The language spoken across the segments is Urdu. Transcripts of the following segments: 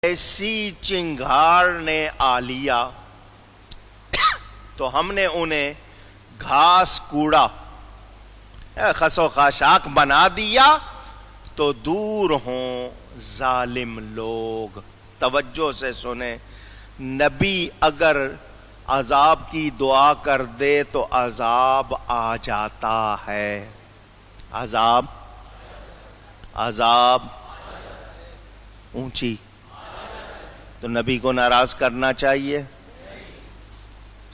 ایسی چنگھاڑ نے آ لیا تو ہم نے انہیں گھاس کوڑا خس و خاشاک بنا دیا تو دور ہوں ظالم لوگ. توجہ سے سنیں, نبی اگر عذاب کی دعا کر دے تو عذاب آ جاتا ہے. عذاب اونچی تو نبی کو ناراض کرنا چاہیے.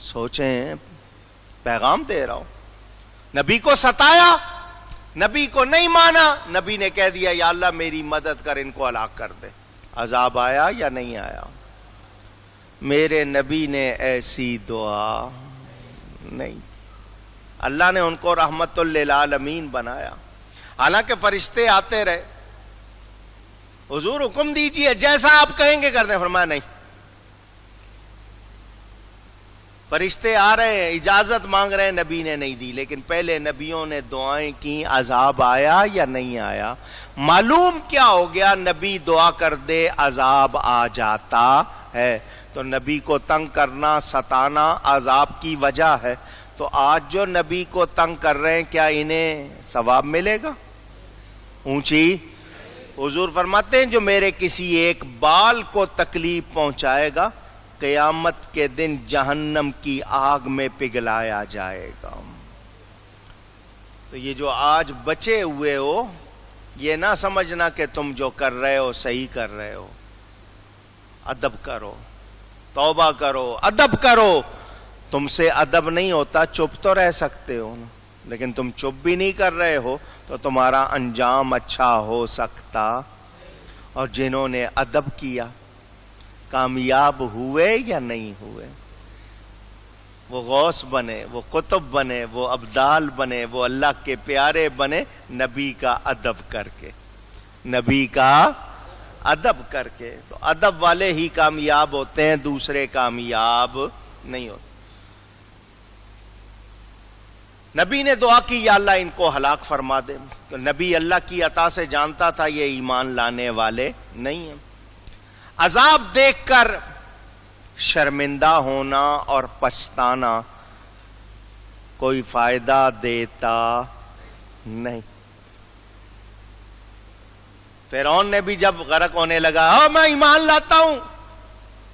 سوچیں, پیغام دے رہا ہوں. نبی کو ستایا, نبی کو نہیں مانا, نبی نے کہہ دیا یا اللہ میری مدد کر, ان کو ہلاک کر دے. عذاب آیا یا نہیں آیا؟ میرے نبی نے ایسی دعا نہیں. اللہ نے ان کو رحمت للعالمین بنایا. حالانکہ فرشتے آتے رہے, حضور حکم دیجئے جیسا آپ کہیں گے کر دیں. فرمایا نہیں. فرشتے آ رہے ہیں, اجازت مانگ رہے ہیں, نبی نے نہیں دی. لیکن پہلے نبیوں نے دعائیں کی, عذاب آیا یا نہیں آیا؟ معلوم کیا ہو گیا؟ نبی دعا کر دے عذاب آ جاتا ہے. تو نبی کو تنگ کرنا, ستانا عذاب کی وجہ ہے. تو آج جو نبی کو تنگ کر رہے ہیں, کیا انہیں ثواب ملے گا؟ اونچی. حضور فرماتے ہیں جو میرے کسی ایک بال کو تکلیف پہنچائے گا, قیامت کے دن جہنم کی آگ میں پگھلایا جائے گا. تو یہ جو آج بچے ہوئے ہو, یہ نہ سمجھنا کہ تم جو کر رہے ہو صحیح کر رہے ہو. ادب کرو, توبہ کرو, ادب کرو. تم سے ادب نہیں ہوتا, چپ تو رہ سکتے ہو, لیکن تم چپ بھی نہیں کر رہے ہو تو تمہارا انجام اچھا ہو سکتا. اور جنہوں نے ادب کیا کامیاب ہوئے یا نہیں ہوئے؟ وہ غوث بنے, وہ قطب بنے, وہ ابدال بنے, وہ اللہ کے پیارے بنے, نبی کا ادب کر کے, نبی کا ادب کر کے. تو ادب والے ہی کامیاب ہوتے ہیں, دوسرے کامیاب نہیں ہوتے. نبی نے دعا کی یا اللہ ان کو ہلاک فرما دے. نبی اللہ کی عطا سے جانتا تھا یہ ایمان لانے والے نہیں ہیں. عذاب دیکھ کر شرمندہ ہونا اور پچھتانا کوئی فائدہ دیتا نہیں. فرعون نے بھی جب غرق ہونے لگا, ہاں میں ایمان لاتا ہوں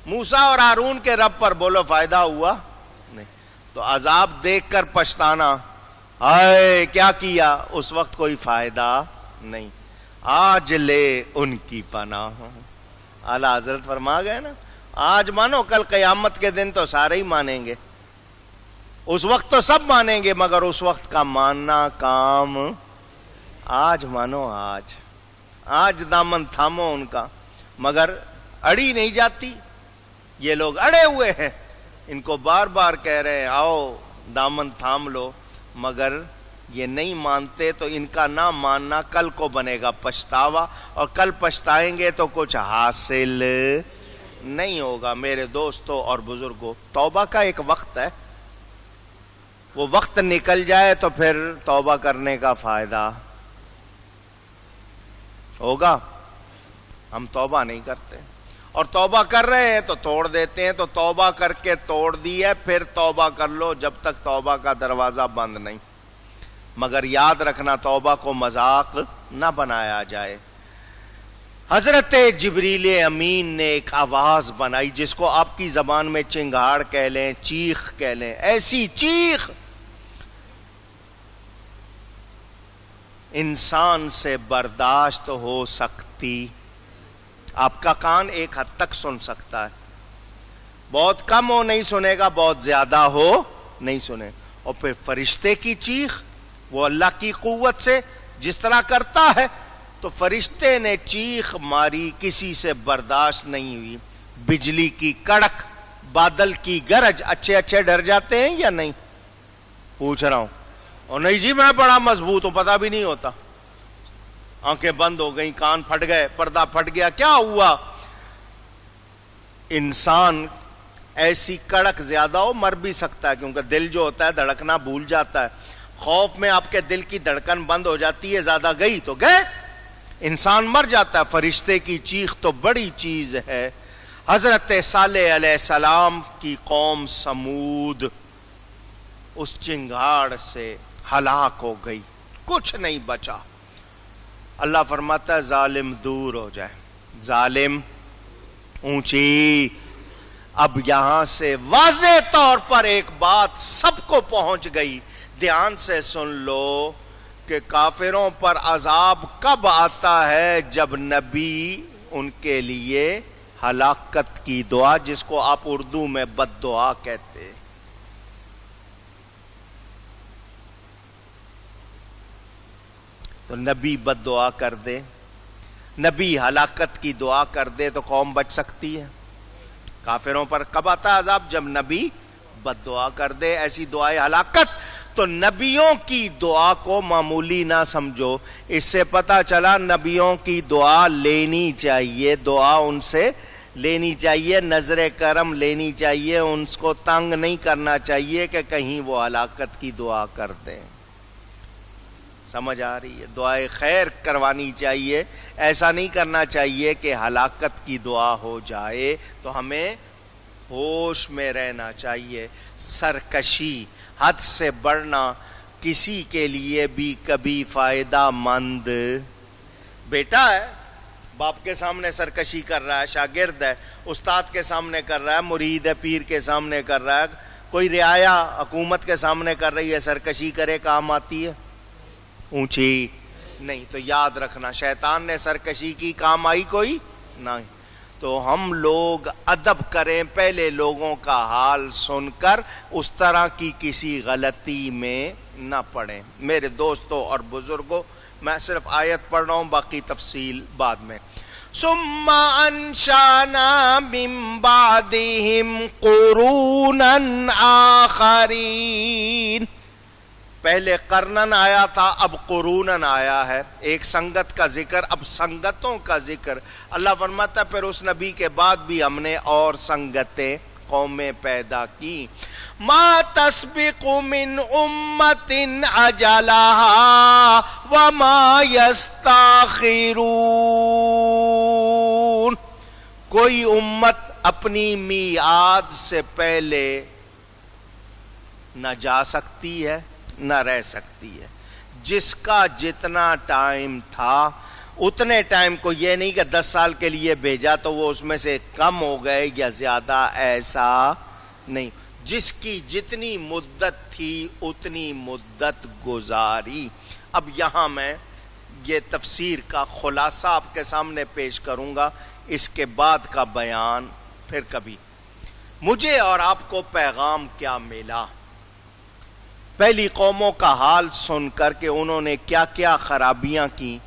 موسیٰ اور ہارون کے رب پر, بولو فائدہ ہوا نہیں. تو عذاب دیکھ کر پچھتانا, ہائے کیا کیا, اس وقت کوئی فائدہ نہیں. آج لے ان کی پناہ. اعلیٰ حضرت فرما گئے نا, آج مانو کل قیامت کے دن تو سارے ہی مانیں گے. اس وقت تو سب مانیں گے, مگر اس وقت کا ماننا کام آج مانو. آج دامن تھامو ان کا, مگر اڑی نہیں جاتی. یہ لوگ اڑے ہوئے ہیں, ان کو بار بار کہہ رہے ہیں آؤ دامن تھام لو, مگر یہ نہیں مانتے. تو ان کا نہ ماننا کل کو بنے گا پچھتاوا, اور کل پچھتائیں گے تو کچھ حاصل نہیں ہوگا. میرے دوستوں اور بزرگوں, توبہ کا ایک وقت ہے, وہ وقت نکل جائے تو پھر توبہ کرنے کا فائدہ ہوگا. ہم توبہ نہیں کرتے, اور توبہ کر رہے ہیں تو توڑ دیتے ہیں. تو توبہ کر کے توڑ دی ہے, پھر توبہ کر لو جب تک توبہ کا دروازہ بند نہیں. مگر یاد رکھنا توبہ کو مذاق نہ بنایا جائے. حضرت جبریل امین نے ایک آواز بنائی جس کو آپ کی زبان میں چنگھاڑ کہہ لیں, چیخ کہہ لیں. ایسی چیخ انسان سے برداشت ہو سکتی. آپ کا کان ایک حد تک سن سکتا ہے, بہت کم ہو نہیں سنے گا, بہت زیادہ ہو نہیں سنے. اور پھر فرشتے کی چیخ, وہ اللہ کی قوت سے جس طرح کرتا ہے. تو فرشتے نے چیخ ماری, کسی سے برداشت نہیں ہوئی. بجلی کی کڑک, بادل کی گرج, اچھے ڈر جاتے ہیں یا نہیں؟ پوچھ رہا ہوں. اور نہیں جی میں بڑا مضبوط ہوں, پتہ بھی نہیں ہوتا. آنکھیں بند ہو گئیں, کان پھٹ گئے, پردہ پھٹ گیا, کیا ہوا؟ انسان ایسی کڑک زیادہ ہو مر بھی سکتا ہے, کیونکہ دل جو ہوتا ہے دھڑکنا بھول جاتا ہے. خوف میں آپ کے دل کی دھڑکن بند ہو جاتی ہے, زیادہ گئی تو گئے. انسان مر جاتا ہے، فرشتے کی چیخ تو بڑی چیز ہے۔ حضرت صالح علیہ السلام کی قوم سمود اس چنگاڑ سے ہلاک ہو گئی، کچھ نہیں بچا۔ اللہ فرماتا ہے ظالم دور ہو جائے، ظالم اونچی۔ اب یہاں سے واضح طور پر ایک بات سب کو پہنچ گئی، دھیان سے سن لو کہ کافروں پر عذاب کب آتا ہے؟ جب نبی ان کے لیے ہلاکت کی دعا، جس کو آپ اردو میں بد دعا کہتے ہیں، تو نبی بد دعا کر دے، نبی ہلاکت کی دعا کر دے تو قوم بچ سکتی ہے؟ کافروں پر کب آتا ہے عذاب؟ جب نبی بد دعا کر دے، ایسی دعائیں ہلاکت۔ تو نبیوں کی دعا کو معمولی نہ سمجھو، اس سے پتا چلا نبیوں کی دعا لینی چاہیے، دعا ان سے لینی چاہیے، نظر کرم لینی چاہیے، ان کو تنگ نہیں کرنا چاہیے کہ کہیں وہ ہلاکت کی دعا کر دیں۔ سمجھ آ رہی ہے؟ دعائے خیر کروانی چاہیے، ایسا نہیں کرنا چاہیے کہ ہلاکت کی دعا ہو جائے۔ تو ہمیں ہوش میں رہنا چاہیے۔ سرکشی، حد سے بڑھنا کسی کے لیے بھی کبھی فائدہ مند۔ بیٹا ہے، باپ کے سامنے سرکشی کر رہا ہے، شاگرد ہے، استاد کے سامنے کر رہا ہے، مرید ہے، پیر کے سامنے کر رہا ہے، کوئی رعایا حکومت کے سامنے کر رہی ہے، سرکشی کرے کام آتی ہے؟ اونچی نہیں۔ تو یاد رکھنا، شیطان نے سرکشی کی، کام آئی کوئی نہیں۔ تو ہم لوگ ادب کریں، پہلے لوگوں کا حال سن کر اس طرح کی کسی غلطی میں نہ پڑیں۔ میرے دوستوں اور بزرگوں، میں صرف آیت پڑھ رہا ہوں، باقی تفصیل بعد میں۔ ثم انشانا من بعدہم قرونا آخرین۔ پہلے قرنن آیا تھا، اب قرونن آیا ہے، ایک سنگت کا ذکر، اب سنگتوں کا ذکر۔ اللہ فرماتا ہے پھر اس نبی کے بعد بھی ہم نے اور سنگتیں، قومیں پیدا کی۔ ما تسبق من امت اجلها وما یستاخرون۔ کوئی امت اپنی میعاد سے پہلے نہ جا سکتی ہے نہ رہ سکتی ہے۔ جس کا جتنا ٹائم تھا اتنے ٹائم کو، یہ نہیں کہ 10 سال کے لیے بھیجا تو وہ اس میں سے کم ہو گئے یا زیادہ، ایسا نہیں۔ جس کی جتنی مدت تھی اتنی مدت گزاری۔ اب یہاں میں یہ تفسیر کا خلاصہ آپ کے سامنے پیش کروں گا، اس کے بعد کا بیان پھر کبھی۔ مجھے اور آپ کو پیغام کیا ملا؟ پہلی قوموں کا حال سن کر کہ انہوں نے کیا کیا خرابیاں کی،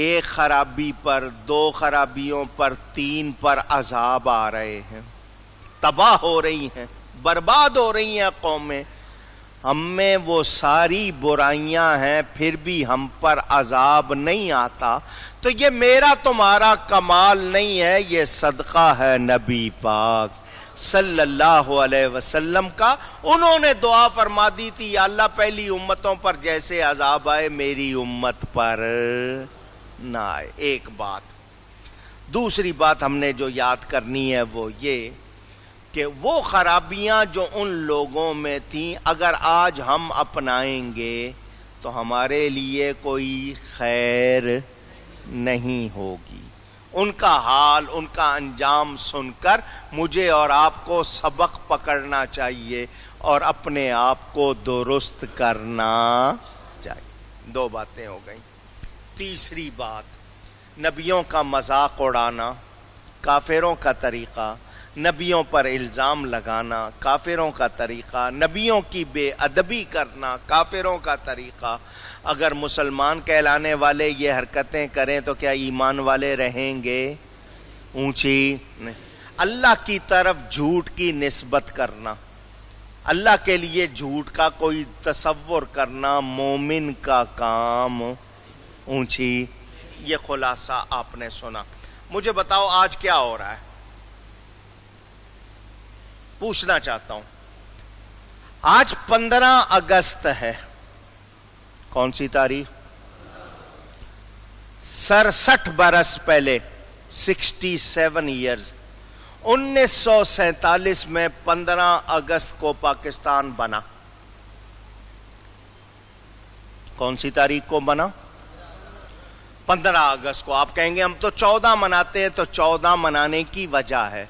ایک خرابی پر، 2 خرابیوں پر، 3 پر عذاب آ رہے ہیں، تباہ ہو رہی ہیں، برباد ہو رہی ہیں قومیں۔ ہم میں وہ ساری برائیاں ہیں پھر بھی ہم پر عذاب نہیں آتا، تو یہ میرا تمہارا کمال نہیں ہے، یہ صدقہ ہے نبی پاک صلی اللہ علیہ وسلم کا۔ انہوں نے دعا فرما دی تھی، یا اللہ پہلی امتوں پر جیسے عذاب آئے میری امت پر نہ آئے۔ ایک بات۔ دوسری بات ہم نے جو یاد کرنی ہے وہ یہ کہ وہ خرابیاں جو ان لوگوں میں تھیں اگر آج ہم اپنائیں گے تو ہمارے لیے کوئی خیر نہیں ہوگی۔ ان کا حال، ان کا انجام سن کر مجھے اور آپ کو سبق پکڑنا چاہیے اور اپنے آپ کو درست کرنا چاہیے۔ 2 باتیں ہو گئیں۔ تیسری بات، نبیوں کا مذاق اڑانا، کافروں کا طریقہ، نبیوں پر الزام لگانا، کافروں کا طریقہ، نبیوں کی بے ادبی کرنا، کافروں کا طریقہ۔ اگر مسلمان کہلانے والے یہ حرکتیں کریں تو کیا ایمان والے رہیں گے؟ اونچی نہیں۔ اللہ کی طرف جھوٹ کی نسبت کرنا، اللہ کے لیے جھوٹ کا کوئی تصور کرنا مومن کا کام اونچی۔ یہ خلاصہ آپ نے سنا۔ مجھے بتاؤ آج کیا ہو رہا ہے؟ پوچھنا چاہتا ہوں۔ آج 15 اگست ہے، کون سی تاریخ؟ 67 برس پہلے 67 ایئرز 1947 میں 15 اگست کو پاکستان بنا. کون سی تاریخ کو بنا؟ 15 اگست کو. آپ کہیں گے ہم تو 14 مناتے ہیں. تو 14 منانے کی وجہ ہے،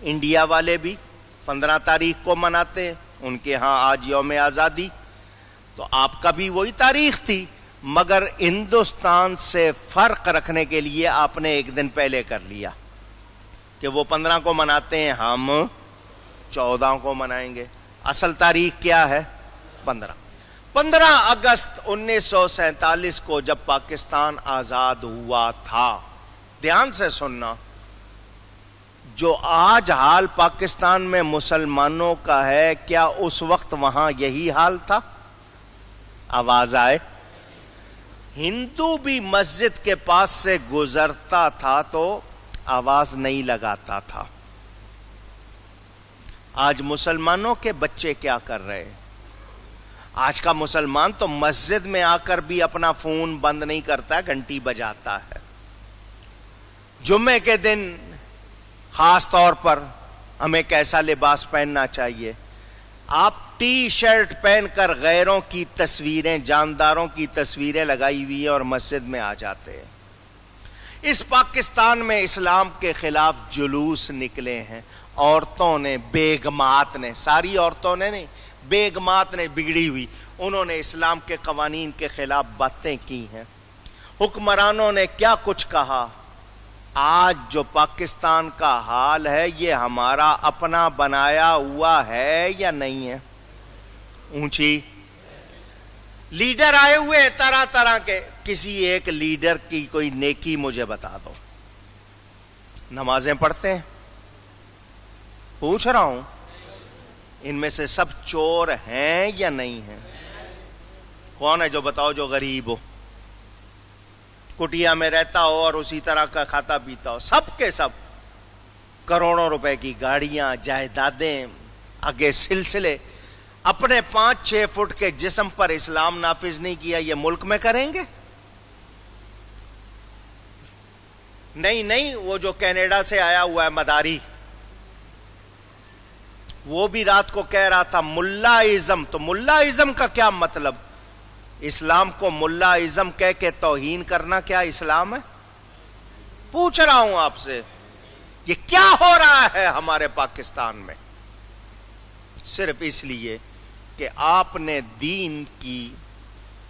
انڈیا والے بھی 15 تاریخ کو مناتے ہیں، ان کے ہاں آج یوم آزادی. تو آپ کا بھی وہی تاریخ تھی، مگر ہندوستان سے فرق رکھنے کے لیے آپ نے ایک دن پہلے کر لیا کہ وہ 15 کو مناتے ہیں، ہم 14 کو منائیں گے. اصل تاریخ کیا ہے؟ 15 اگست 1947 کو جب پاکستان آزاد ہوا تھا. دھیان سے سننا، جو آج حال پاکستان میں مسلمانوں کا ہے، کیا اس وقت وہاں یہی حال تھا؟ آواز آئے. ہندو بھی مسجد کے پاس سے گزرتا تھا تو آواز نہیں لگاتا تھا. آج مسلمانوں کے بچے کیا کر رہے ہیں؟ آج کا مسلمان تو مسجد میں آ کر بھی اپنا فون بند نہیں کرتا، گھنٹی بجاتا ہے. جمعے کے دن خاص طور پر ہمیں کیسا لباس پہننا چاہیے؟ آپ ٹی شرٹ پہن کر غیروں کی تصویریں، جانداروں کی تصویریں لگائی ہوئی ہیں اور مسجد میں آ جاتے ہیں. اس پاکستان میں اسلام کے خلاف جلوس نکلے ہیں. عورتوں نے، بیگمات نے، ساری عورتوں نے نہیں، بیگمات نے بگڑی ہوئی، انہوں نے اسلام کے قوانین کے خلاف باتیں کی ہیں. حکمرانوں نے کیا کچھ کہا. آج جو پاکستان کا حال ہے یہ ہمارا اپنا بنایا ہوا ہے یا نہیں ہے؟ اونچی لیڈر آئے ہوئے طرح طرح کے. کسی ایک لیڈر کی کوئی نیکی مجھے بتا دو. نمازیں پڑھتے ہیں؟ پوچھ رہا ہوں، ان میں سے سب چور ہیں یا نہیں ہیں؟ کون ہے جو بتاؤ جو غریب ہو، کٹیا میں رہتا ہو اور اسی طرح کا کھاتا پیتا ہو؟ سب کے سب کروڑوں روپے کی گاڑیاں، جائیدادیں، آگے سلسلے. اپنے 5-6 فٹ کے جسم پر اسلام نافذ نہیں کیا، یہ ملک میں کریں گے؟ نہیں. وہ جو کینیڈا سے آیا ہوا ہے مداری، وہ بھی رات کو کہہ رہا تھا ملا ازم. تو ملا ازم کا کیا مطلب؟ اسلام کو ملا ازم کہہ کے توہین کرنا کیا اسلام ہے؟ پوچھ رہا ہوں آپ سے، یہ کیا ہو رہا ہے ہمارے پاکستان میں؟ صرف اس لیے کہ آپ نے دین کی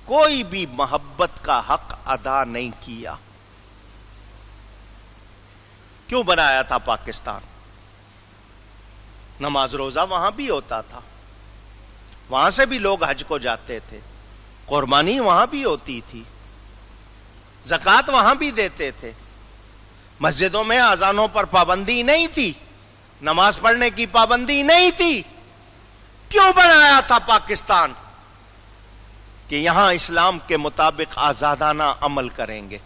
کوئی بھی محبت کا حق ادا نہیں کیا. کیوں بنایا تھا پاکستان؟ نماز روزہ وہاں بھی ہوتا تھا، وہاں سے بھی لوگ حج کو جاتے تھے، قربانی وہاں بھی ہوتی تھی، زکوٰۃ وہاں بھی دیتے تھے، مسجدوں میں اذانوں پر پابندی نہیں تھی، نماز پڑھنے کی پابندی نہیں تھی. کیوں بنایا تھا پاکستان؟ کہ یہاں اسلام کے مطابق آزادانہ عمل کریں گے،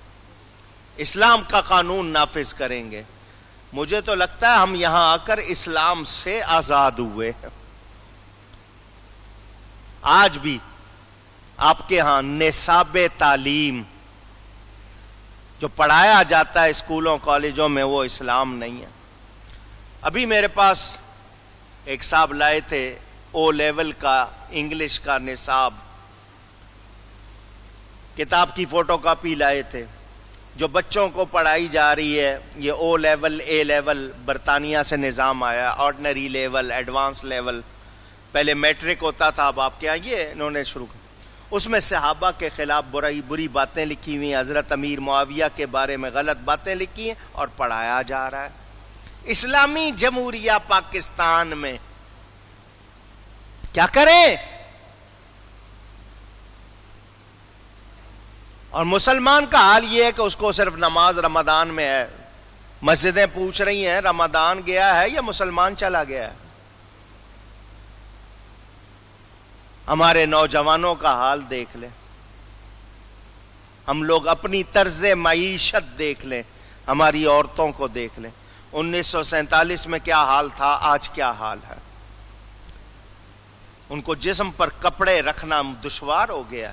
اسلام کا قانون نافذ کریں گے. مجھے تو لگتا ہے ہم یہاں آ کر اسلام سے آزاد ہوئے ہیں. آج بھی آپ کے ہاں نصاب تعلیم جو پڑھایا جاتا ہے اسکولوں کالجوں میں وہ اسلام نہیں ہے. ابھی میرے پاس ایک صاحب لائے تھے او لیول کا انگلش کا نصاب، کتاب کی فوٹو کاپی لائے تھے جو بچوں کو پڑھائی جا رہی ہے. یہ او لیول، اے لیول برطانیہ سے نظام آیا، آرڈنری لیول، ایڈوانس لیول. پہلے میٹرک ہوتا تھا، اب آپ کیا یہ انہوں نے شروع کر. اس میں صحابہ کے خلاف بری باتیں لکھی ہوئی ہیں، حضرت امیر معاویہ کے بارے میں غلط باتیں لکھی ہیں اور پڑھایا جا رہا ہے. اسلامی جمہوریہ پاکستان میں کیا کریں؟ اور مسلمان کا حال یہ ہے کہ اس کو صرف نماز رمضان میں ہے. مسجدیں پوچھ رہی ہیں رمضان گیا ہے یا مسلمان چلا گیا ہے؟ ہمارے نوجوانوں کا حال دیکھ لیں، ہم لوگ اپنی طرز معیشت دیکھ لیں، ہماری عورتوں کو دیکھ لیں. 1947 میں کیا حال تھا، آج کیا حال ہے. ان کو جسم پر کپڑے رکھنا دشوار ہو گیا.